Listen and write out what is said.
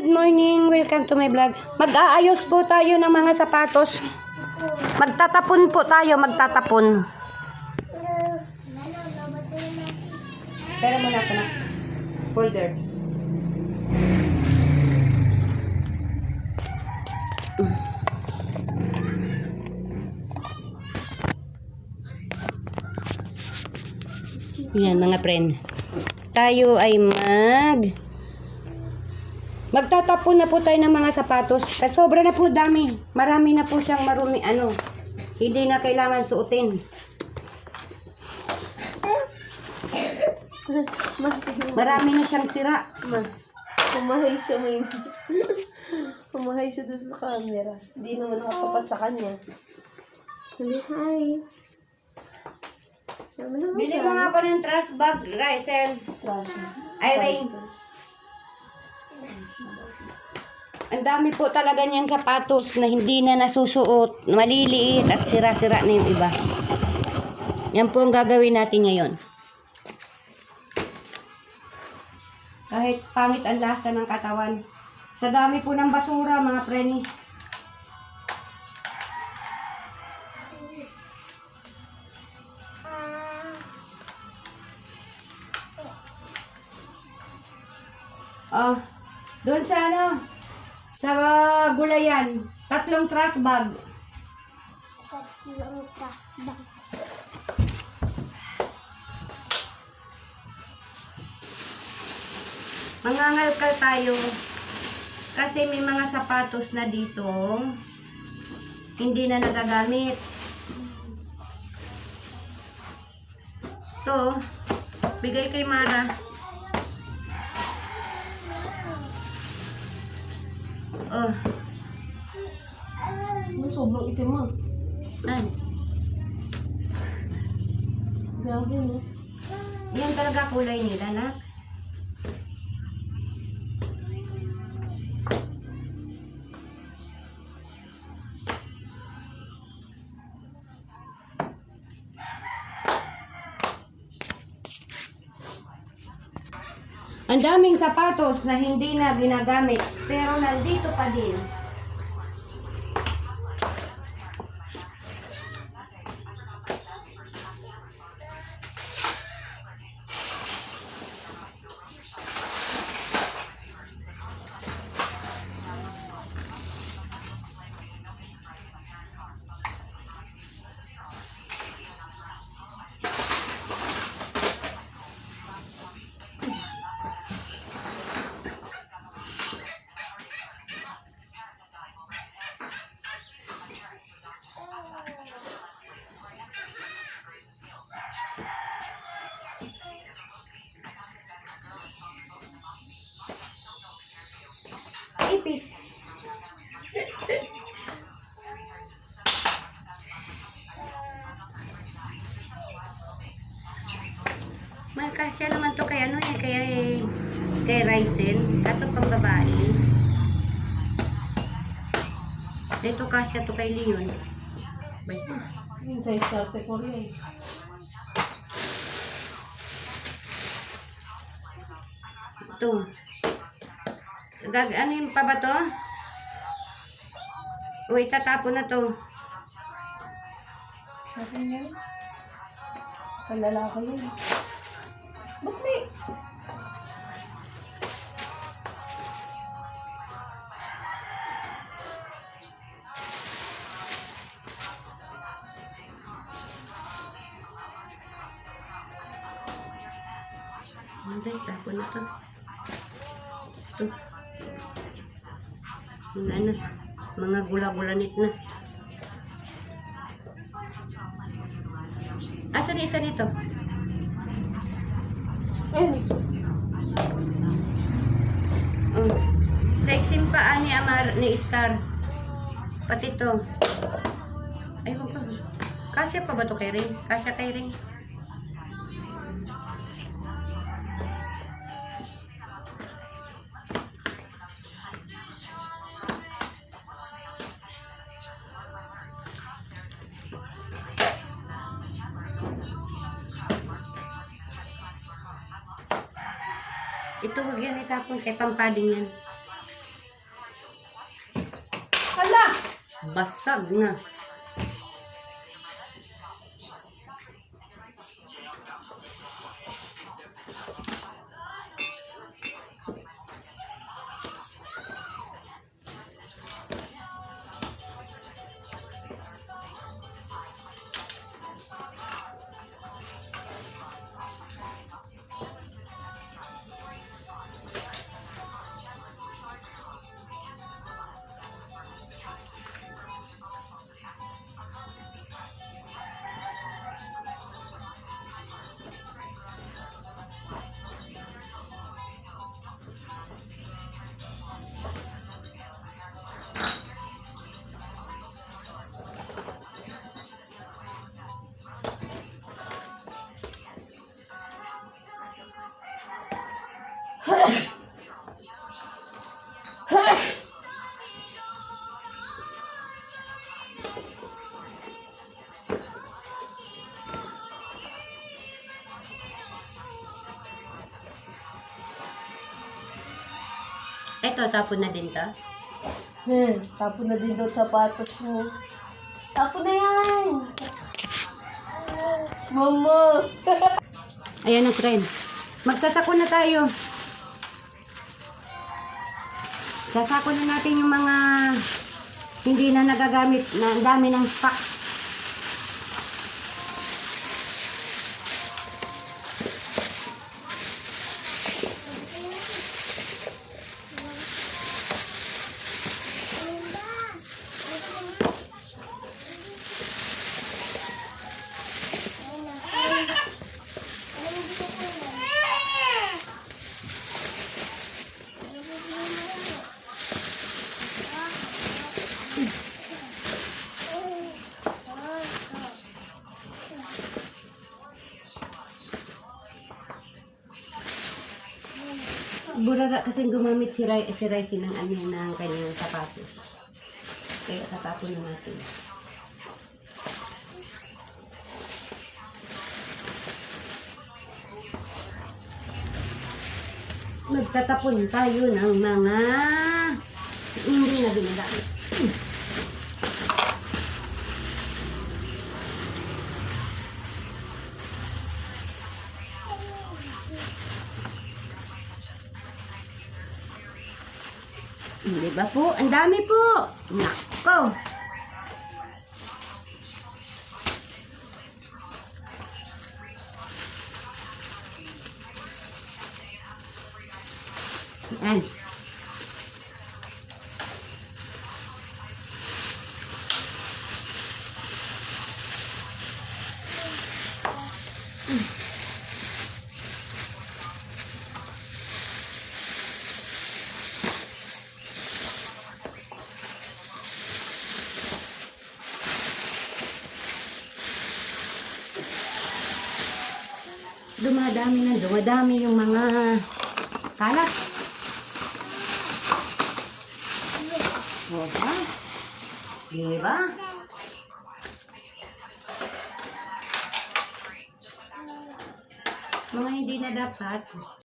Good morning! Welcome to my vlog. Mag-aayos po tayo ng mga sapatos. Magtatapon po tayo, magtatapon. Pero muna ka na. Folder. Yan mga friend. Tayo ay magtatapon na po tayo ng mga sapatos. Kasi sobra na po dami. Marami na po siyang marumi hindi na kailangan suotin. Marami na siyang sira. Pumahay siya may pumahay siya doon sa camera. Hindi naman nakapapat sa kanya. Sabi, hi. Bili mo nga pa ng trash bag, Rysel. Irene. Ang dami po talaga niyang sapatos na hindi na nasusuot, maliliit at sira-sira na yung iba. Yan po ang gagawin natin ngayon. Kahit pangit ang lasa ng katawan. Sa dami po ng basura, mga preni. Oh, doon sa sa gulayan, 3 trash bag. 3 trash bag. Mangangalkal tayo kasi may mga sapatos na dito hindi na nagagamit. To, bigay kay Mara. Oh. Sobrang itim mo. Grabe mo. Yan talaga kulay nila, nak. Ang daming sapatos na hindi na ginagamit, pero nandito pa din. Ipis. Magkasya naman to kay kay Rysel. Ito pang babae. Ito kasya to kay Leon. Yung size karte ko rin. Ito. Ano yung pa ba to? O itatapon na to. Kasi yan. Kalalaki yun. Ba't may? Hindi, tapon na to. Ito. Mga gula-gulanit na. Asan isa nito? Oh. Sa iksimpa ni Star. Pati to. Ay, huwag pa. Kasya pa ba to kay Ray? Kasya kay Ray? Ito, huwag yan itapon. Kay pampading yan. Basag na. Eto, tapon na din to. Tapon na din daw sapatos mo. Tapon na yan! Mama! Ayan na, friend. Magsasako na tayo. Sasako na natin yung mga hindi na nagagamit na ang dami ng stock. Burara kasi gumamit si Rice ng ano ng kanyang sapatos. Kaya tatapon na natin. Magtatapon tayo ng mga hindi na ginagamit. Di ba po? Ang dami po! Nako! Ayan. Dumadami yung mga kalat. Diba? Diba? Mga hindi na dapat.